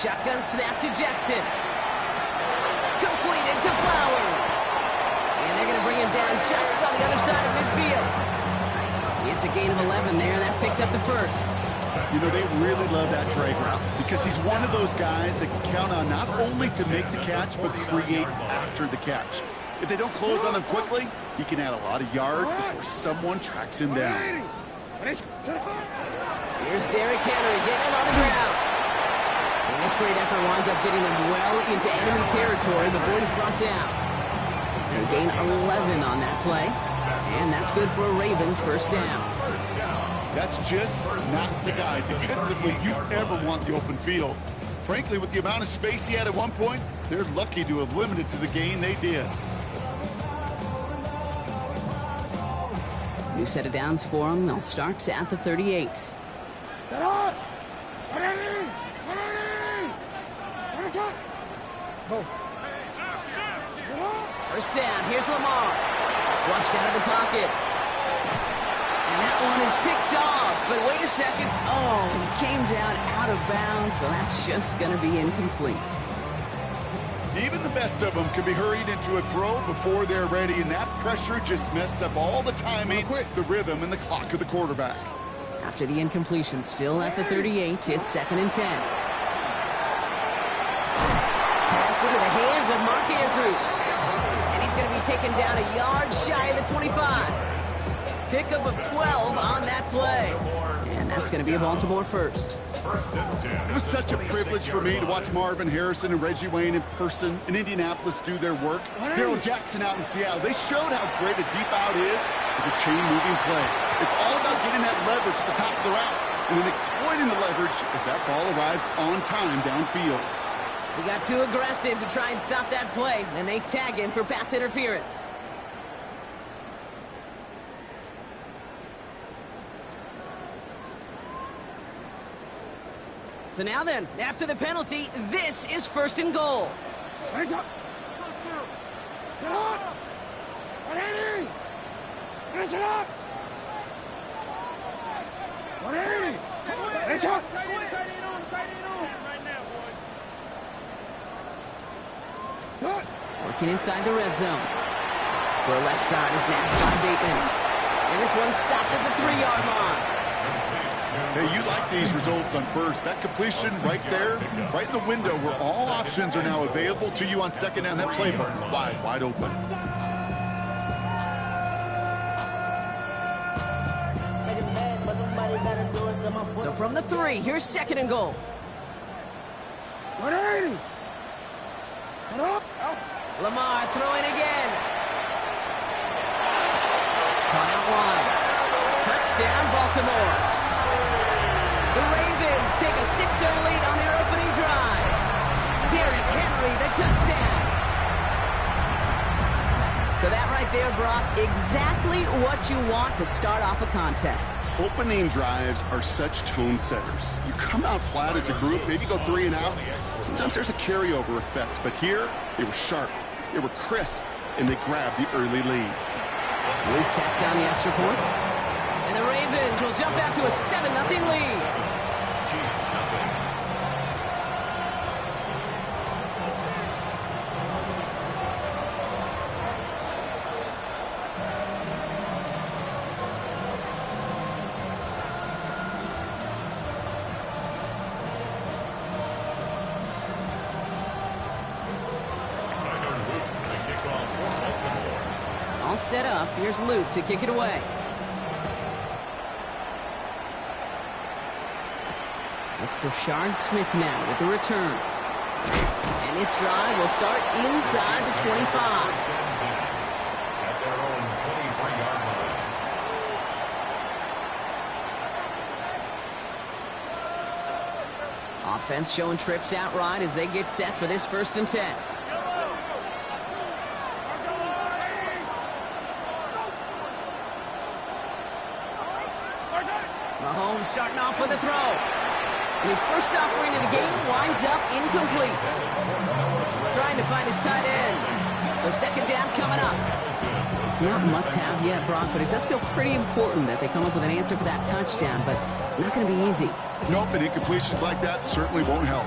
Shotgun snap to Jackson. Completed to Flowers. And they're going to bring him down just on the other side of midfield. It's a gain of 11 there. That picks up the first. You know, they really love that drag route because he's one of those guys that can count on not only to make the catch, but create after the catch. If they don't close on him quickly, he can add a lot of yards before someone tracks him down. Here's Derrick Henry getting on the ground. And this great effort winds up getting them well into enemy territory before he's brought down. They gain 11 on that play. And that's good for a Ravens first down. That's just not the guy defensively you ever want the open field. Frankly, with the amount of space he had at one point, they're lucky to have limited to the gain they did. New set of downs for them. They'll start at the 38. First down. Here's Lamar. Flushed out of the pocket. And that one is picked off. But wait a second. Oh, he came down out of bounds, so that's just going to be incomplete. Even the best of them can be hurried into a throw before they're ready, and that pressure just messed up all the timing, the rhythm, and the clock of the quarterback. After the incompletion, still at the 38, it's 2nd and 10. Pass into the hands of Mark Andrews. And he's going to be taken down a yard shy of the 25. Pickup of 12 on that play. And that's going to be a Baltimore first. It was such a privilege for me to watch Marvin Harrison and Reggie Wayne in person in Indianapolis do their work. Darrell Jackson out in Seattle. They showed how great a deep out is as a chain-moving play. It's all about getting that leverage at the top of the route and then exploiting the leverage as that ball arrives on time downfield. He got too aggressive to try and stop that play, and they tag him for pass interference. So now then, after the penalty, this is 1st and goal. Working inside the red zone. The left side is nabbed by Bateman. And this one's stopped at the 3-yard line. Hey, you like these results on first. That completion right there, right in the window where all options are now available to you on 2nd down. That play button wide open. So from the 3, here's 2nd and goal. Lamar throwing again. Caught out wide. Touchdown, Baltimore. The Ravens take a 6-0 lead on their opening drive. Derrick Henry, the touchdown. So that right there, Brock, exactly what you want to start off a contest. Opening drives are such tone setters. You come out flat as a group, maybe go 3 and out. Sometimes there's a carryover effect, but here they were sharp, they were crisp, and they grabbed the early lead. Luke tacks on the extra point. And the Ravens will jump out to a 7-0 lead. All set up. Here's Luke to kick it away. It's Brashard Smith now with the return. And this drive will start inside the 25. Offense showing trips out right as they get set for this 1st and 10. Mahomes starting off with a throw. And his first offering of the game winds up incomplete. Trying to find his tight end. So So second down coming up. Not must-have yet, Brock, but it does feel pretty important that they come up with an answer for that touchdown, but not going to be easy. Nope, and incompletions like that certainly won't help.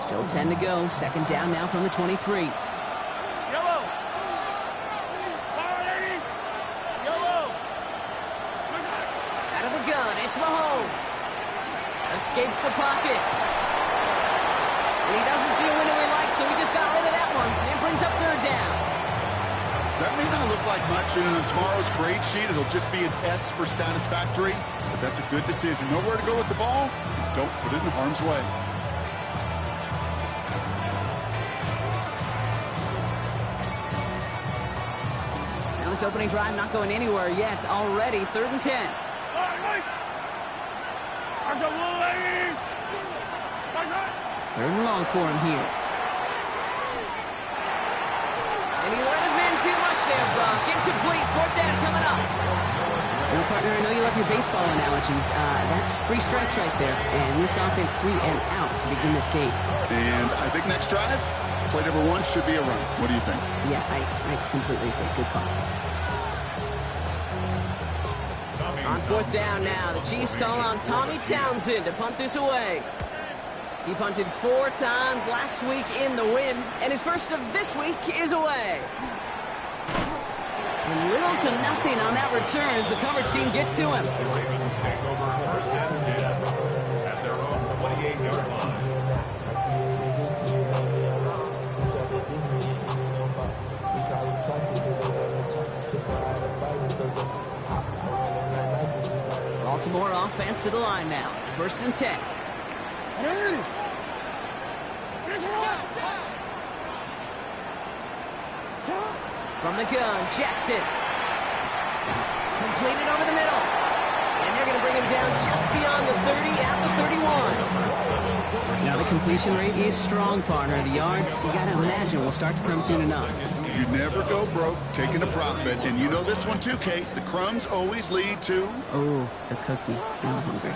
Still 10 to go. Second down now from the 23. Out of the gun, it's Mahomes. Escapes the pocket. And he doesn't see a window he likes, so he just got rid of that one. And brings up third down. That may not look like much, and on tomorrow's grade sheet, it'll just be an S for satisfactory. But that's a good decision. Nowhere to go with the ball. Don't put it in harm's way. Now this opening drive not going anywhere yet. Already third and 10. Third and long for him here. And he let his man too much there, Brock. Incomplete. Fourth down coming up. Now, partner, I know you love your baseball analogies. That's 3 strikes right there. And this offense 3 and out to begin this game. And I think next drive, play number 1 should be a run. What do you think? Yeah, I completely agree. Good call. On fourth down now, the Chiefs call on Tommy Townsend to punt this away. He punted 4 times last week in the win, and his first of this week is away. And little to nothing on that return as the coverage team gets to him. Baltimore offense to the line now. First and 10. From the gun, Jackson. Completed over the middle. And they're going to bring him down just beyond the 30 at the 31. Now the completion rate is strong, partner. The yards, you got to imagine, will start to come soon enough. You never go broke taking a profit. And you know this one too, Kate. The crumbs always lead to... Oh, the cookie. Now I'm hungry.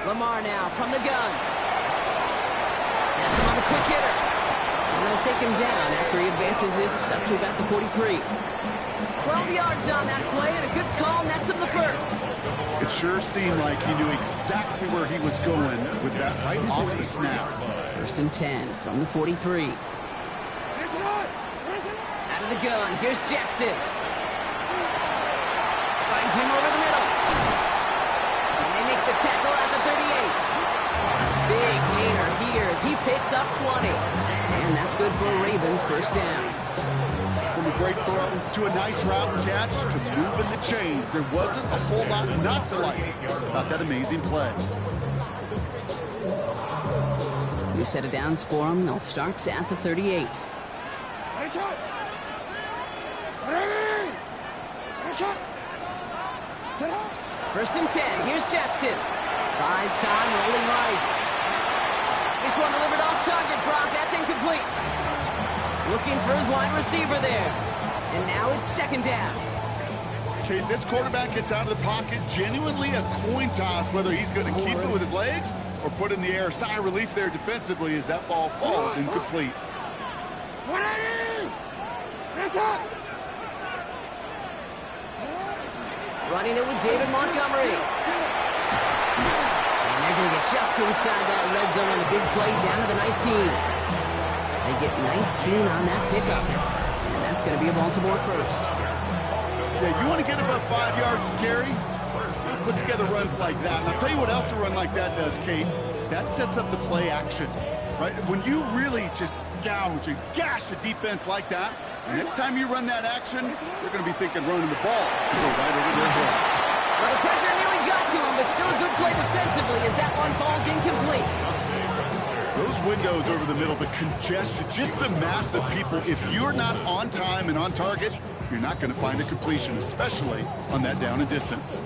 Lamar now from the gun. That's him on the quick hitter. And they'll take him down after he advances this up to about the 43. 12 yards on that play, and a good call nets him the first. It sure seemed like he knew exactly where he was going with that right off the snap. First and 10 from the 43. Out of the gun, here's Jackson. Finds him over the middle. And they make the tackle at the 38. Big gainer here as he picks up 20. And that's good for Ravens first down. From a great throw to a nice route and catch to moving the chains. There wasn't a whole lot not to like about that amazing play. New set of downs for him. They'll start at the 38. First and 10. Here's Jackson. Buys time, rolling right. This one delivered off target, Brock. That's incomplete. Looking for his wide receiver there. And now it's second down. Okay, this quarterback gets out of the pocket. Genuinely a coin toss whether he's going to keep it with his legs or put it in the air. Sigh of relief there defensively as that ball falls incomplete. Running it with David Montgomery. And they're going to get just inside that red zone on the big play down to the 19. They get 19 on that pickup. And that's going to be a Baltimore first. Yeah, you want to get above 5 yards to carry? Put together runs like that. And I'll tell you what else a run like that does, Kate. That sets up the play action, right? When you really just gouge and gash a defense like that, next time you run that action, you're going to be thinking running the ball. Go right over their head. Well, the pressure nearly got to him, but still a good play defensively as that one falls incomplete. Those windows over the middle, the congestion, just the mass of people. If you're not on time and on target, you're not going to find a completion, especially on that down and distance.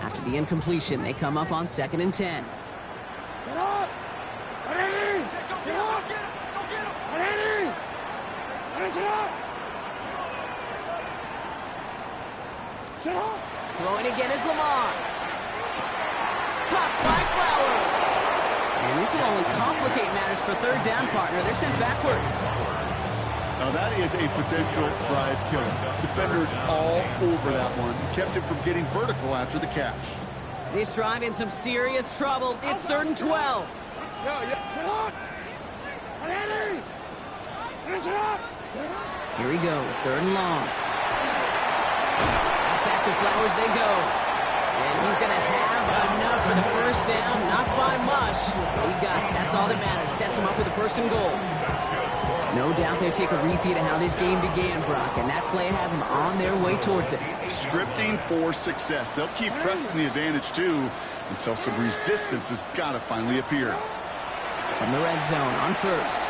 After the incompletion, they come up on second and 10. Throwing again is Lamar. Caught by Flowers. And this will only complicate matters for third down, partner. They're sent backwards. Now that is a potential drive killer. Defenders all over that one. Kept it from getting vertical after the catch. This drive in some serious trouble. It's 3rd and 12. Here he goes, 3rd and long. Back to Flowers they go. And he's going to have enough for the first down. Not by much. He got it. That's all that matters. Sets him up with a 1st and goal. No doubt they take a repeat of how this game began, Brock, and that play has them on their way towards it. Scripting for success. They'll keep pressing the advantage, too, until some resistance has got to finally appear. From the red zone on 1st.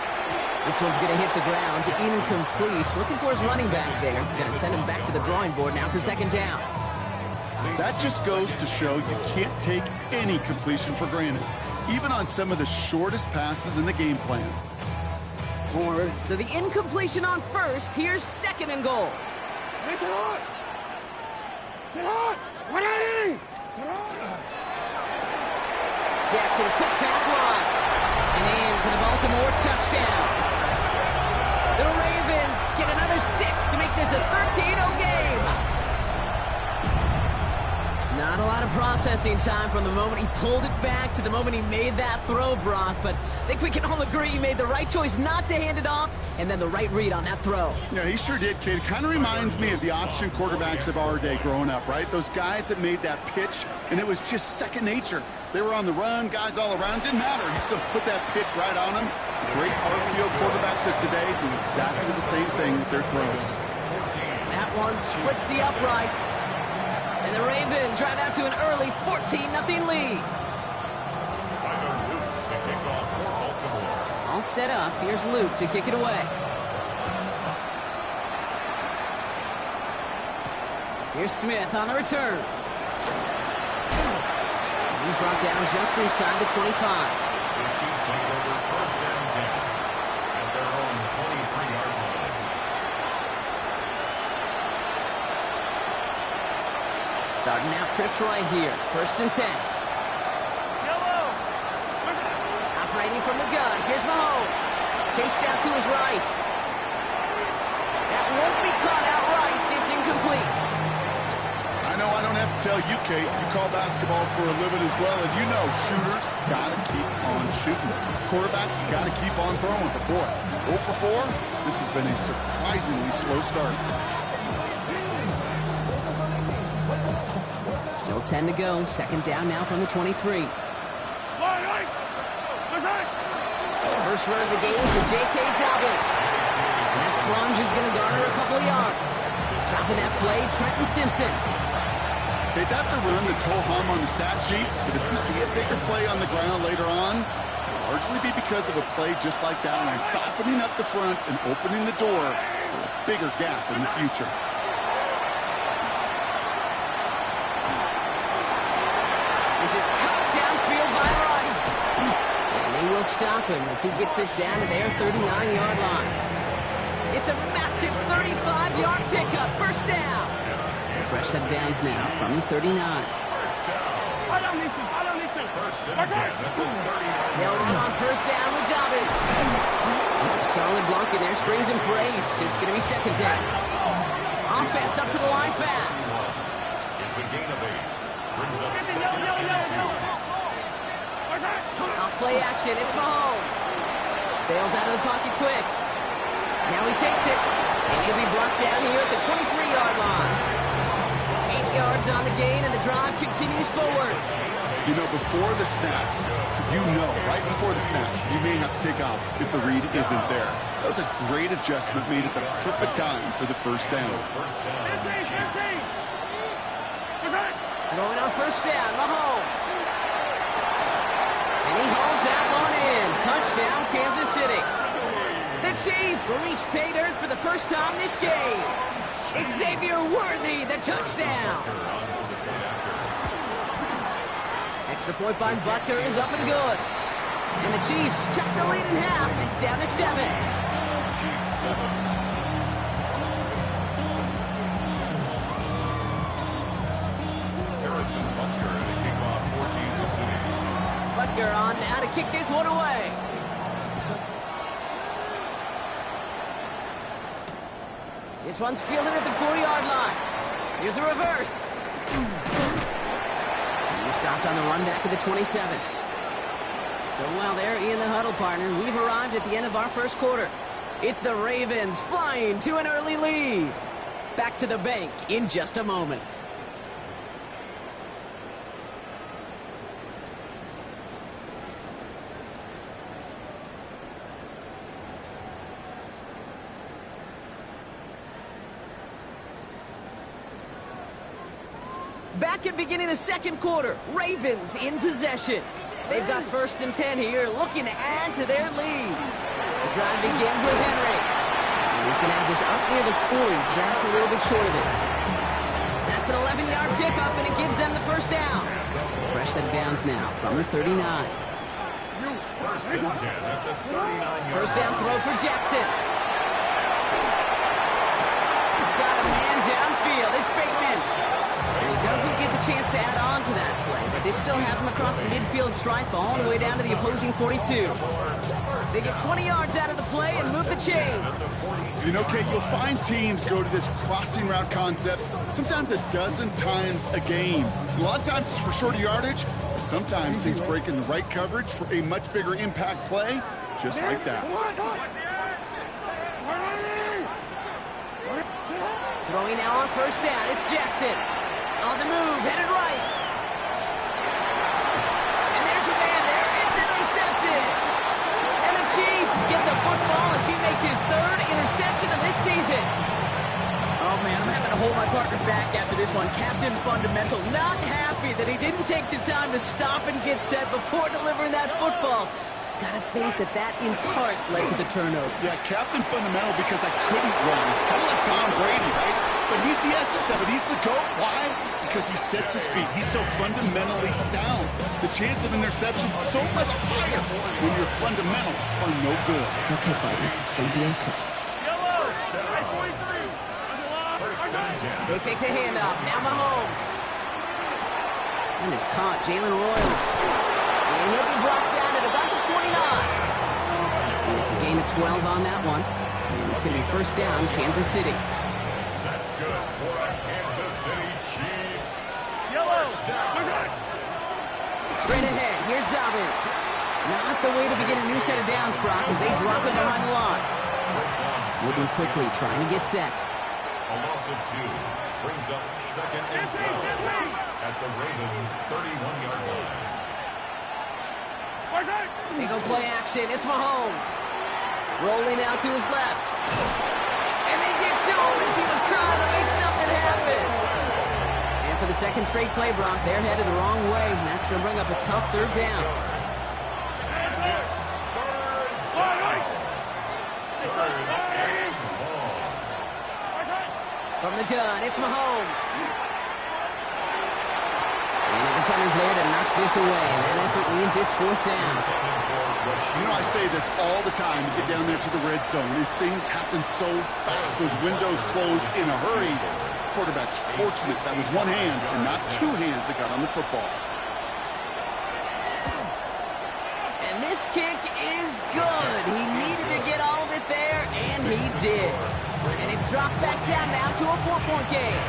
This one's going to hit the ground. Incomplete. Looking for his running back there. Going to send him back to the drawing board now for 2nd down. That just goes to show you can't take any completion for granted, even on some of the shortest passes in the game plan. So the incompletion on 1st. Here's 2nd and goal. Jackson, quick pass wide. And in for the Baltimore touchdown. The Ravens get another 6 to make this a 13-0 game. Not a lot of processing time from the moment he pulled it back to the moment he made that throw, Brock. But I think we can all agree he made the right choice not to hand it off, and then the right read on that throw. Yeah, he sure did, kid. Kind of reminds me of the option quarterbacks of our day growing up, right? Those guys that made that pitch, and it was just second nature. They were on the run, guys all around. Didn't matter. He's going to put that pitch right on them. Great RPO quarterbacks of today do exactly the same thing with their throws. That one splits the uprights. And the Ravens drive out to an early 14-0 lead. All set up. Here's Luke to kick it away. Here's Smith on the return. He's brought down just inside the 25. The Chiefs take over 1st and 10 at their own 23-yard line. Starting out trips right here. 1st and 10. Operating from the gun. Here's Mahomes. Chased out to his right. That won't be caught outright. It's incomplete. I know I don't have to tell you, Kate. You call basketball for a living as well, and you know shooters got to keep on shooting. Quarterbacks got to keep on throwing. But boy, 0 for 4, this has been a surprisingly slow start. Still 10 to go. 2nd down now from the 23. First run of the game for J.K. Dobbins. And that plunge is going to garner a couple of yards. Chopping that play, Trenton Simpson. Okay, that's a run that's ho-hum on the stat sheet, but if you see a bigger play on the ground later on, it'll largely be because of a play just like that one, softening up the front and opening the door for a bigger gap in the future. This is cut downfield by Rice. And they will stop him as he gets this down to their 39-yard line. It's a massive 35-yard pickup, 1st down. So fresh set of downs now from the 39. They'll run on 1st down with Dobbins. Solid block in there, springs him for 8. It's going to be 2nd down. Offense up to the line fast. It's a gain of 8. Brings up 2nd and 2. Off play action, it's Mahomes. Bails out of the pocket quick. Now he takes it, and he'll be brought down here at the 23-yard line. 8 yards on the gain, and the drive continues forward. You know, before the snap, right before the snap, you may have to take off if the read isn't there. That was a great adjustment made at the perfect time for the 1st down. Going on 1st down, Mahomes. And he hauls that one in. Touchdown, Kansas City. The Chiefs reach pay dirt for the first time this game. Xavier Worthy, the touchdown. Extra point by Butker is up and good. And the Chiefs check the lead in half. It's down to 7. Baker on now to kick this one away. This one's fielded at the 4-yard line. Here's a reverse. He's stopped on the run back at the 27. So while they're in the huddle, partner, we've arrived at the end of our first quarter. It's the Ravens flying to an early lead. Back to the bank in just a moment. Back at beginning the second quarter, Ravens in possession. They've got 1st and 10 here, looking to add to their lead. The drive begins with Henry. And he's going to have this up near the 40, just a little bit short of it. That's an 11-yard pickup, and it gives them the first down. So fresh set of downs now from the 39. First and 10 at the 39-yard First down throw for Jackson. Got a man downfield. It's Bateman. And he doesn't get the chance to add on to that play, but this still has him across the midfield stripe all the way down to the opposing 42. They get 20 yards out of the play and move the chains. You know, Kate, you'll find teams go to this crossing route concept sometimes a dozen times a game. A lot of times it's for shorter yardage, but sometimes teams break in the right coverage for a much bigger impact play, just like that. Throwing now on first down, it's Jackson. On the move, headed right. And there's a man there, it's intercepted. And the Chiefs get the football as he makes his 3rd interception of this season. Oh man, I'm having to hold my partner back after this one. Captain Fundamental, not happy that he didn't take the time to stop and get set before delivering that football. Gotta think that in part led to the turnover. Yeah, Captain Fundamental because I couldn't run. Kind of like Tom Brady, right? But he's the essence of it. He's the GOAT. Why? Because he sets his feet. He's so fundamentally sound. The chance of interception is so much higher when your fundamentals are no good. It's okay, buddy. It's gonna be okay. They fake the handoff. Now Mahomes. And is caught. Jalen Royals. And he'll be brought down at about the 29. And it's a gain of 12 on that one. And it's going to be first down, Kansas City. That's good for the Kansas City Chiefs. Straight ahead, here's Dobbins. Not the way to begin a new set of downs, Brock, as they drop it behind the line. Moving quickly, trying to get set. A loss of 2 brings up 2nd and 12 at the Ravens' 31-yard line. They go play action. It's Mahomes. Rolling out to his left. And they get to him as he was trying to make something happen. And for the 2nd straight play, Brock, they're headed the wrong way. And that's going to bring up a tough 3rd down. From the gun, it's Mahomes. And the defender's there to knock this away. And that effort means it's 4th down. You know, I say this all the time. You get down there to the red zone, and things happen so fast. Those windows close in a hurry. Quarterback's fortunate that was one hand and not 2 hands that got on the football. And this kick is good. He needed to get all of it there, and he did. And it's dropped back down now to a 4-point game.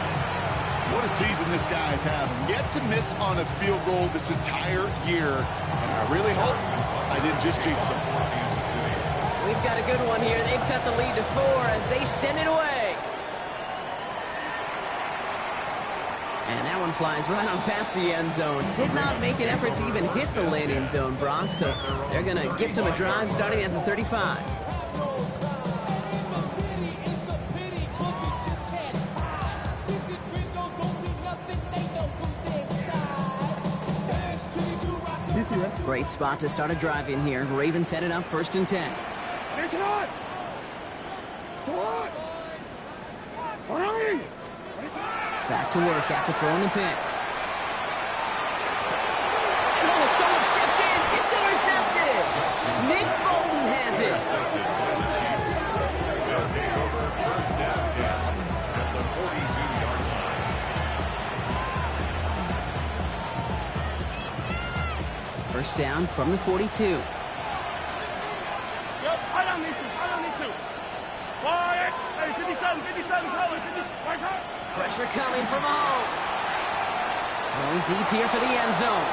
What a season this guy's having. Yet to miss on a field goal this entire year. And I really hope I didn't just jinx him. We've got a good one here. They've cut the lead to 4 as they send it away. And that one flies right on past the end zone. Did not make an effort to even hit the landing zone, Brock. So they're going to gift him a drive starting at the 35. Great spot to start a drive in here. Ravens headed up 1st and 10. Back to work after throwing the pick. And oh, someone stepped in. It's intercepted. Nick Bolton has it. They'll take over 1st and 10 at the 42-yard line. First down from the 42. Pressure coming from Mahomes. Going deep here for the end zone.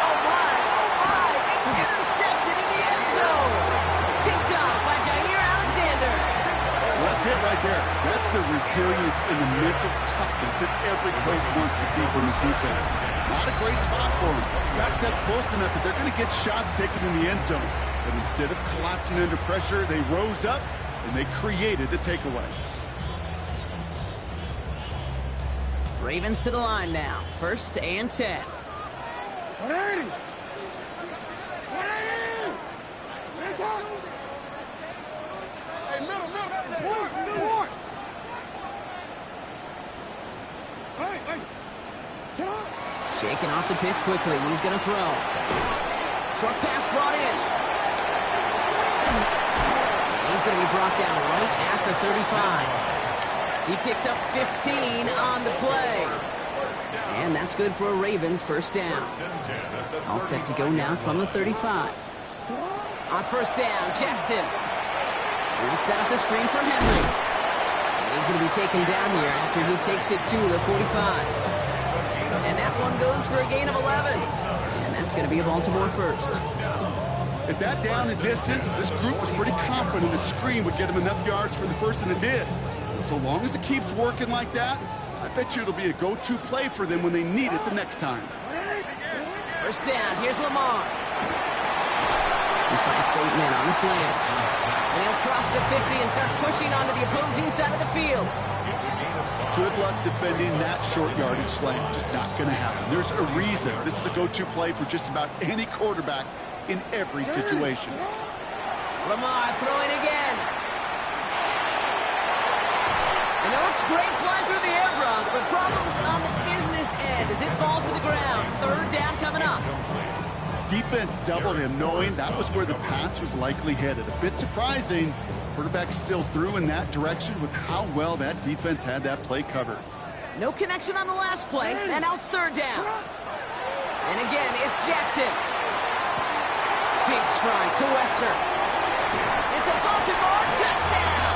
Oh my, it's intercepted in the end zone. Picked up by Jair Alexander. Well, that's it right there. That's the resilience and the mental toughness that every coach wants to see from his defense. Not a great spot for him. Backed up close enough that they're going to get shots taken in the end zone. But instead of collapsing under pressure, they rose up and they created the takeaway. Ravens to the line now. First and 10. 180. Hey, middle. One. Hey. Sit up. Shaking off the pick quickly. He's going to throw. Short pass brought in. He's going to be brought down right at the 35. He picks up 15 on the play. And that's good for a Ravens first down. All set to go now from the 35. On first down, Jackson. He'll set up the screen for Henry. He's going to be taken down here after he takes it to the 45. And that one goes for a gain of 11. And that's going to be a Baltimore first. At that down and distance, this group was pretty confident the screen would get him enough yards for the first, and it did. So long as it keeps working like that, I bet you it'll be a go-to play for them when they need it the next time. First down, here's Lamar. He finds Bateman on the slant. And he'll cross the 50 and start pushing onto the opposing side of the field. Good luck defending that short yardage slant. Just not going to happen. There's a reason this is a go-to play for just about any quarterback in every situation. Lamar throwing again. And it looks great flying through the air, Brock, but problems on the business end as it falls to the ground. Third down coming up. Defense doubled him, knowing that was where the pass was likely headed. A bit surprising. Quarterback still threw in that direction with how well that defense had that play covered. No connection on the last play, and now it's third down. And again, it's Jackson. Big strike to Wester. It's a Baltimore touchdown.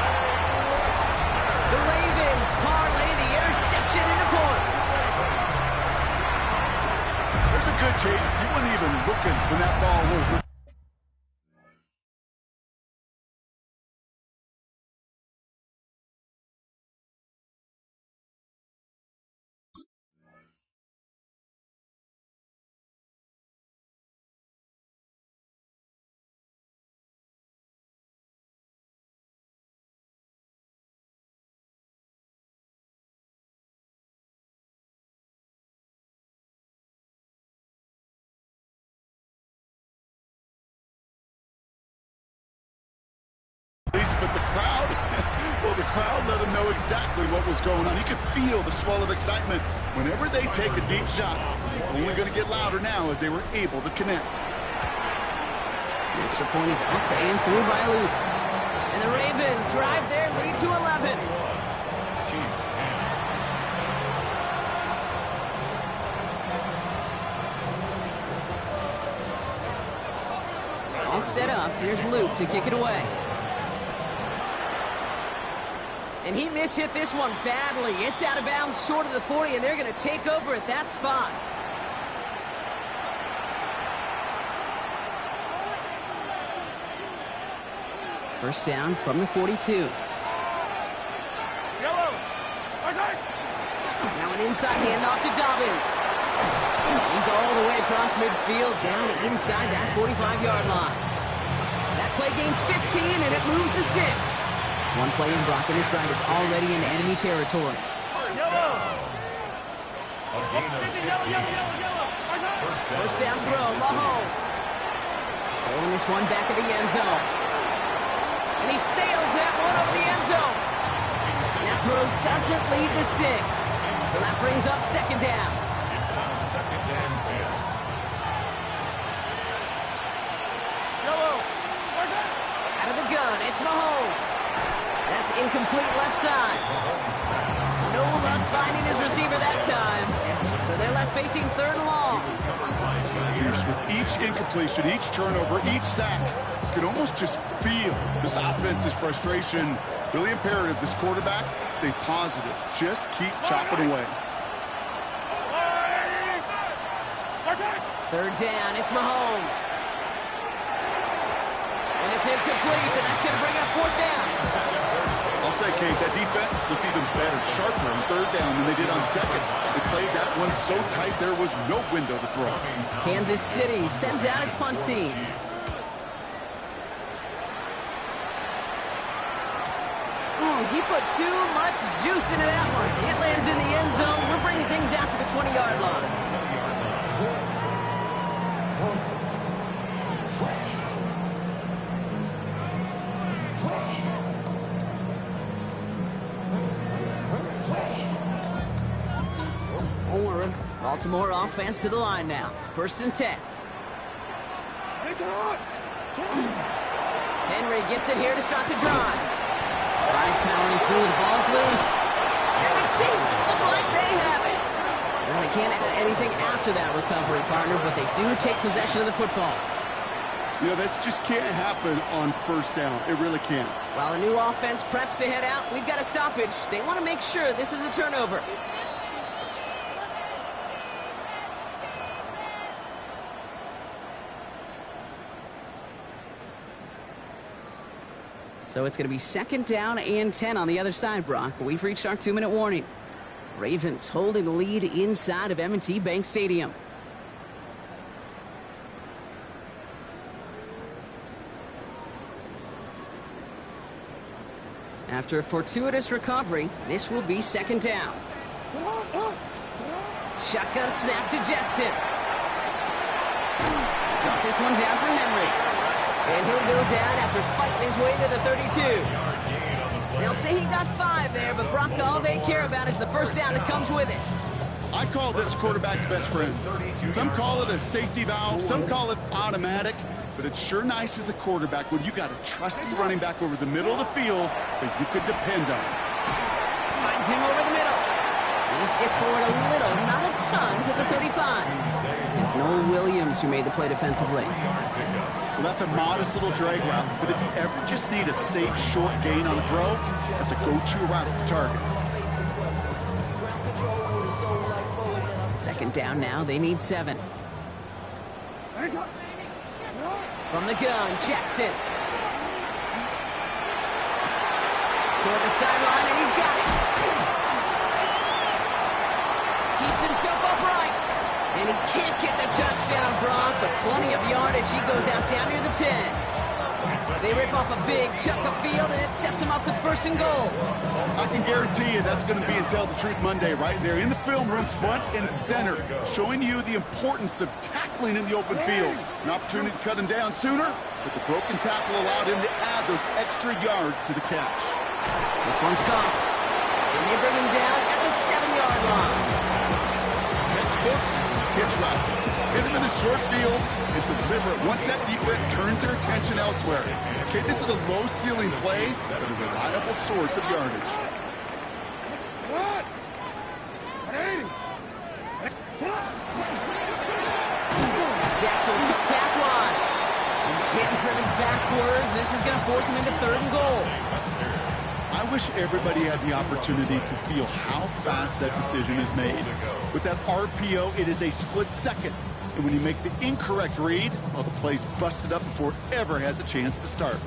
The Ravens parlay the interception into points. There's a good chance he wasn't even looking when that ball was. But the crowd, well, the crowd let him know exactly what was going on. He could feel the swell of excitement. Whenever they take a deep shot, it's only going to get louder now as they were able to connect. The extra point is up and through by Luke. And the Ravens drive their lead to 11. Chiefs 10. All set up. Here's Luke to kick it away. And he mishit this one badly. It's out of bounds short of the 40, and they're going to take over at that spot. First down from the 42. Now an inside handoff to Dobbins. He's all the way across midfield, down inside that 45-yard line. That play gains 15, and it moves the sticks. One play in, Brock, and his drive is already in enemy territory. First down throw, Mahomes. Throwing this one back of the end zone. And he sails that one over the end zone. And that throw doesn't lead to 6. So that brings up second down. It's now second and 10. Out of the gun, it's Mahomes. That's incomplete left side. No luck finding his receiver that time. So they're left facing third and long. Pierce, with each incompletion, each turnover, each sack, you can almost just feel this offense's frustration. Really imperative, this quarterback, stay positive. Just keep chopping away. Third down, it's Mahomes. And it's incomplete, and that's going to bring up fourth down. I'll say, Kate, that defense looked even better, sharper on third down than they did on second. They played that one so tight there was no window to throw. Kansas City sends out its punt team. Ooh, he put too much juice into that one. It lands in the end zone. We're bringing things out to the 20-yard line. Baltimore offense to the line now. First and 10. Henry gets it here to start the drive. Tries powering through. The ball's loose. And the Chiefs look like they have it. Well, they can't add anything after that recovery, partner, but they do take possession of the football. You know, this just can't happen on first down. It really can't. While the new offense preps to head out, we've got a stoppage. They want to make sure this is a turnover. So it's going to be second down and 10 on the other side, Brock. We've reached our 2-minute warning. Ravens holding the lead inside of M&T Bank Stadium. After a fortuitous recovery, this will be second down. Shotgun snap to Jackson. Drop this one down for Henry. And he'll go down after fighting his way to the 32. They'll say he got 5 there, but Brock, all they care about is the first down that comes with it. I call this quarterback's best friend. Some call it a safety valve, some call it automatic, but it's sure nice as a quarterback when you got a trusty running back over the middle of the field that you could depend on. Finds him over the middle. This gets forward a little, not a ton, to the 35. It's Noel Williams who made the play defensively. Well, that's a modest little drag route, but if you ever just need a safe, short gain on a throw, that's a go-to route to target. Second down now, they need 7. From the gun, Jackson. Toward the sideline, and he's got it. Keeps himself upright. And he can't get the touchdown, Brock, but plenty of yardage. He goes out down near the 10. They rip off a big chunk of field, and it sets him up with first and goal. I can guarantee you that's going to be in Tell the Truth Monday right there in the film room, front and center, showing you the importance of tackling in the open field. An opportunity to cut him down sooner, but the broken tackle allowed him to add those extra yards to the catch. This one's caught, and they bring him down at the 7-yard line. Textbook pitch route. Hit him in the short field and deliver it once that defense turns their attention elsewhere. Okay, this is a low-ceiling play, but a reliable source of yardage. Jackson, quick pass wide. He's hit and driven backwards. This is going to force him into third and goal. I wish everybody had the opportunity to feel how fast that decision is made. With that RPO, it is a split second. And when you make the incorrect read, well, the play's busted up before it ever has a chance to start.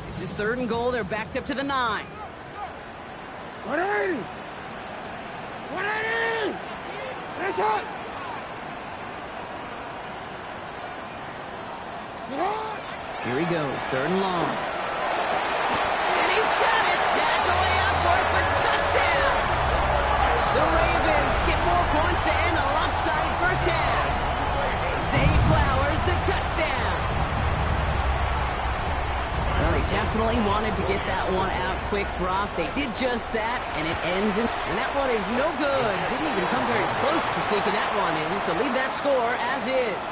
This is third and goal. They're backed up to the 9. 180! 180! Finish it! Here he goes, third and long. And he's got it! Tagged away out for it for touchdown! The Ravens get more points to end a lopsided first half. Zay Flowers, the touchdown! Well, they definitely wanted to get that one out quick, Brock. They did just that, and it ends in... And that one is no good. Didn't even come very close to sneaking that one in, so leave that score as is.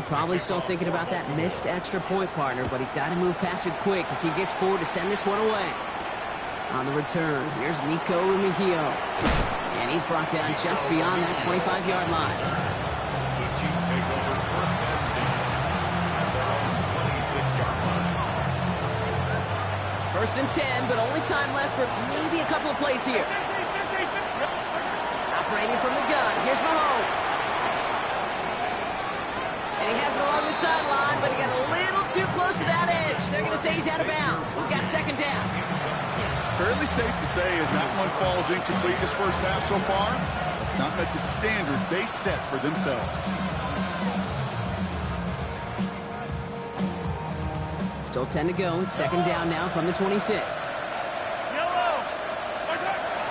probably still thinking about that missed extra point, partner, but he's got to move past it quick as he gets forward to send this one away. On the return, here's Nico Remigio. And he's brought down just beyond that 25-yard line. The Chiefs take over first and 10 at their own 26-yard line. First and 10, but only time left for maybe a couple of plays here. Operating from the gun, here's Mahomes. And he has it along the sideline, but he got a little too close to that edge. They're going to say he's out of bounds. We've got second down. Fairly safe to say as that one falls incomplete this first half so far, it's not met the standard they set for themselves. Still 10 to go. It's second down now from the 26.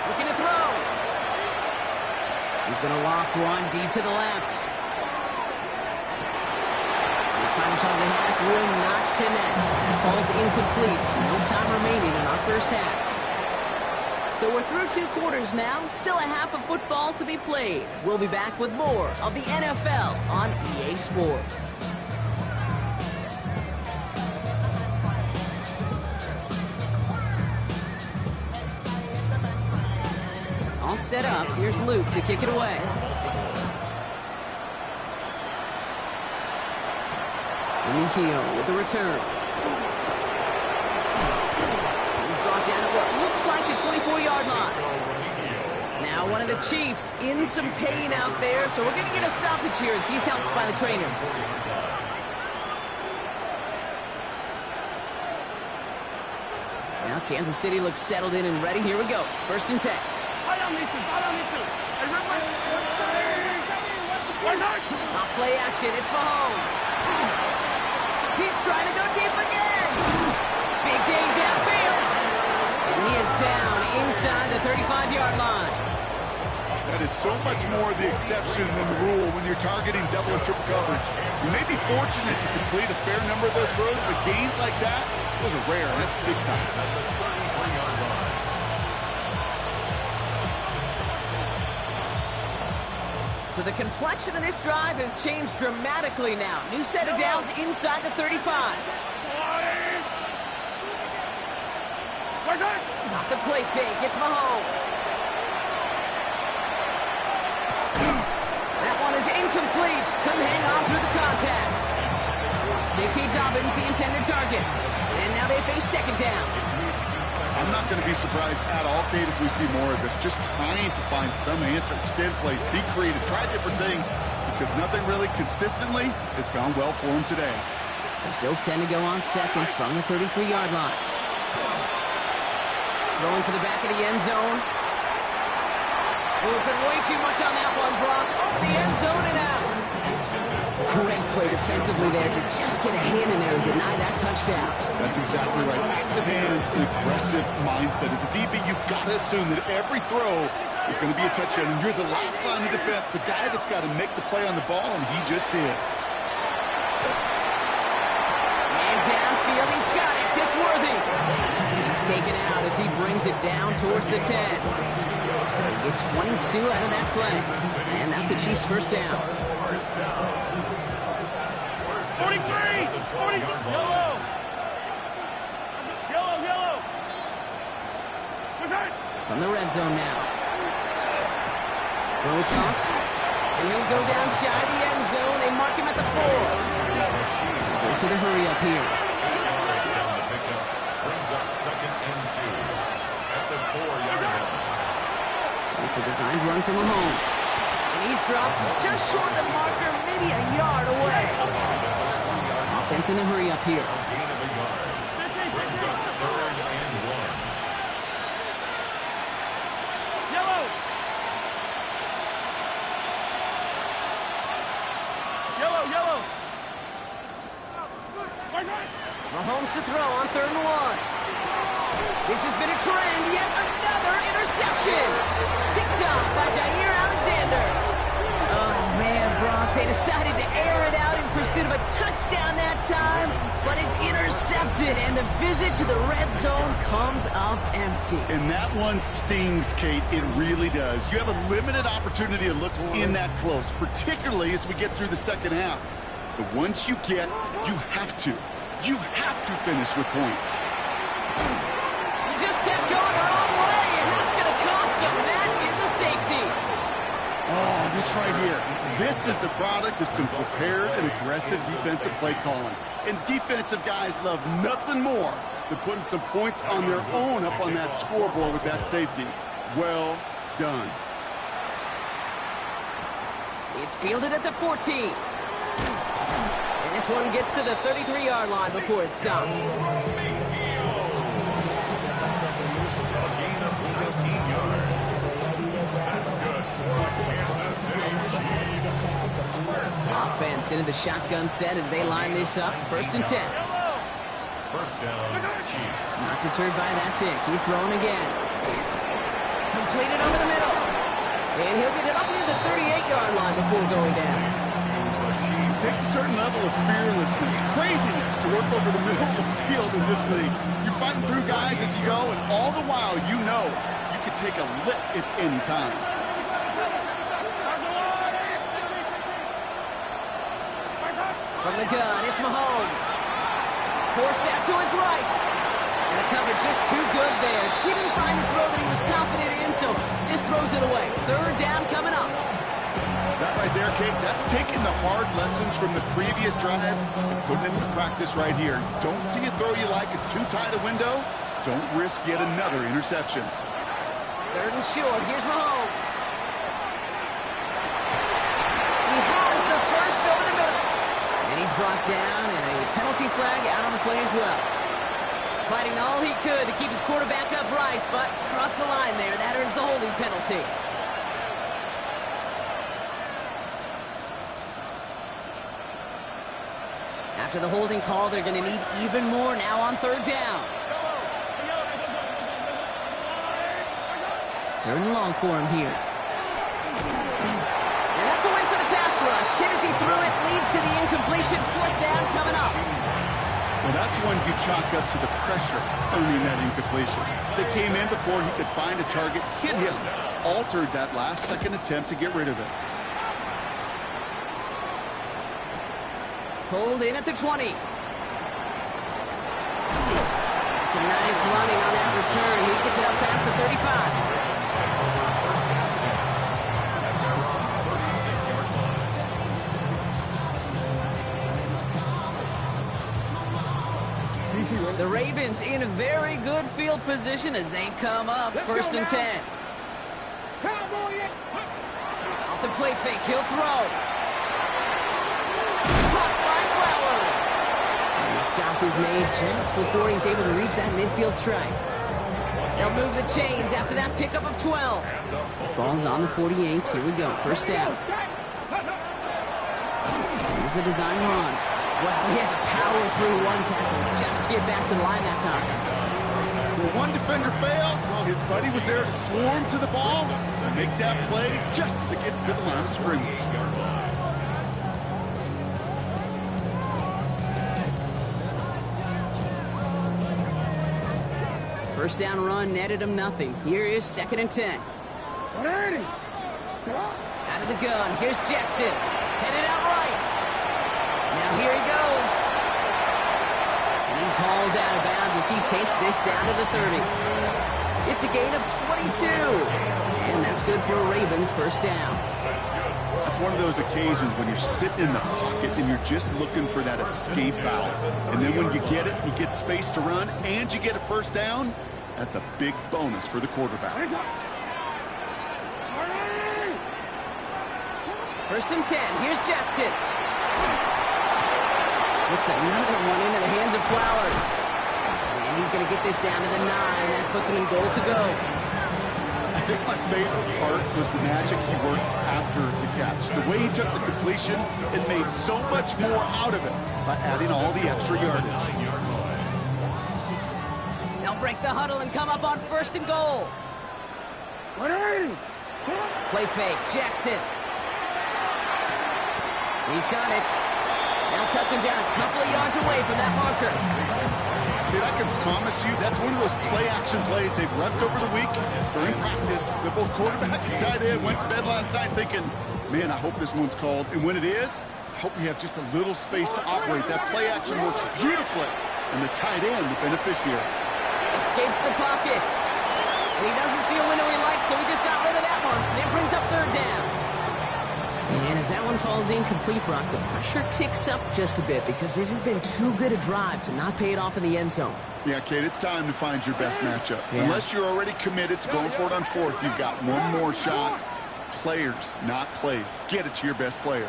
Looking to throw. He's going to loft one deep to the left. His final shot of the half will not connect. That falls incomplete. No time remaining in our first half. So we're through 2 quarters now. Still a half of football to be played. We'll be back with more of the NFL on EA Sports. All set up. Here's Luke to kick it away. Remigio with the return. He's brought down at what looks like the 24-yard line. Now one of the Chiefs in some pain out there, so we're going to get a stoppage here as he's helped by the trainers. Now Kansas City looks settled in and ready. Here we go. First and 10. Off play action, it's Mahomes. He's trying to go deep again. Big gain downfield. And he is down inside the 35-yard line. That is so much more the exception than the rule when you're targeting double and triple coverage. You may be fortunate to complete a fair number of those throws, but gains like that, those are rare, and that's big time. At the 33-yard line. So the complexion of this drive has changed dramatically now. New set of downs inside the 35. Off the play fake, it's Mahomes. That one is incomplete. Couldn't hang on through the contact. J.K. Dobbins, the intended target. And now they face second down. I'm not going to be surprised at all, Kate, if we see more of this. Just trying to find some answer, extend plays, be creative, try different things, because nothing really consistently has gone well for him today. So still 10 to go on second from the 33-yard line. Throwing for the back of the end zone. Moving way too much on that one, Brock. Over the end zone and out. Great play defensively there to just get a hand in there and deny that touchdown. That's exactly right. Active hands and aggressive mindset. As a DB, you've got to assume that every throw is going to be a touchdown. And you're the last line of defense, the guy that's got to make the play on the ball, and he just did. Man downfield, he's got it. It's Worthy. He's taken out as he brings it down towards the 10. He gets 22 out of that play. And that's a Chiefs first down. 43! 40! Yellow! Yellow! What's that? From the red zone now. Throws caught. And he'll go down shy of the end zone. They mark him at the 4. Goes to the hurry up here. Brings up second and 2 at the 4-yard line. It's a designed run from Mahomes. And he's dropped just short of the marker, maybe a yard away. Offense in a hurry up here. Gain of a yard. Brings up third and 1. Yellow! Mahomes to throw on 3rd and 1. This has been a trend, yet another interception. Picked up by Jair Alexander. Oh, man, Brock, they decided to air it out in pursuit of a touchdown that time, but it's intercepted, and the visit to the red zone comes up empty. And that one stings, Kate. It really does. You have a limited opportunity that looks in that close, particularly as we get through the second half. The ones you get, you have to finish with points. He just kept going the wrong way, and that's going to cost him. That is a safety. Oh, this right here. This is the product of some prepared and aggressive defensive play calling. And defensive guys love nothing more than putting some points on their own up on that scoreboard with that safety. Well done. It's fielded at the 14. And this one gets to the 33-yard line before it's stopped. Offense into the shotgun set as they line this up. 1st and 10. First down, Chiefs. Not deterred by that pick. He's throwing again. Completed over the middle. And he'll get it up near the 38-yard line before going down. It takes a certain level of fearlessness, craziness to work over the middle of the field in this league. You're fighting through guys as you go, and all the while you know you can take a lick at any time. From the gun, it's Mahomes. Forced out to his right. And the cover just too good there. Didn't find the throw that he was confident in, so just throws it away. 3rd down coming up. That right there, Kate, that's taking the hard lessons from the previous drive and putting it into practice right here. Don't see a throw you like, it's too tight a window. Don't risk yet another interception. 3rd and short, here's Mahomes. He has the first over the middle. And he's brought down, and a penalty flag out on the play as well. Fighting all he could to keep his quarterback upright, but across the line there, that earns the holding penalty. After the holding call, they're going to need even more now on 3rd down. 3rd and long for him here. And that's a win for the pass rush. Hit as he threw it, leads to the incompletion. 4th down coming up. Well, that's one you chalk up to the pressure earning that incompletion. They came in before he could find a target, hit him, altered that last-second attempt to get rid of it. Pulled in at the 20. It's a nice running on that return. He gets it up past the 35. The Ravens in a very good field position as they come up. 1st and 10. Off the play fake, he'll throw. Caught by Flowers. And the stop is made just before he's able to reach that midfield strike. They'll move the chains after that pickup of 12. Ball's on the 48. Here we go. 1st down. Here's a design run. Well, he had to power through one tackle just to get back to the line that time. Well, one defender failed while his buddy was there to swarm to the ball and make that play just as it gets to the line of scrimmage. First down run netted him nothing. Here is 2nd and 10. Out of the gun, here's Jackson. Headed out right. Now here he goes. And he's hauled out of bounds as he takes this down to the 30. It's a gain of 22. And that's good for a Ravens 1st down. That's one of those occasions when you're sitting in the pocket and you're just looking for that escape valve. And then when you get it, you get space to run, and you get a 1st down, that's a big bonus for the quarterback. 1st and 10. Here's Jackson. It's another one into the hands of Flowers. And he's going to get this down to the 9. That puts him in goal to go. I think my favorite part was the magic he worked after the catch. The way he took the completion, it made so much more out of it by adding all the extra yardage. They'll break the huddle and come up on 1st and goal. Play fake, Jackson. He's got it. They'll touch him down a couple of yards away from that marker. Dude, I can promise you that's one of those play-action plays they've repped over the week during practice. The both quarterback and tight end went to bed last night thinking, man, I hope this one's called. And when it is, Hope you have just a little space to operate. That play action works beautifully. And the tight end, the beneficiary. Escapes the pocket. And he doesn't see a window he likes, so he just got rid of that one. And it brings up third down. And as that one falls incomplete, Brock, the pressure ticks up just a bit because this has been too good a drive to not pay it off in the end zone. Yeah, Kate, it's time to find your best matchup. Yeah. Unless you're already committed to going for it on fourth, you've got one more shot. Players, not plays. Get it to your best player.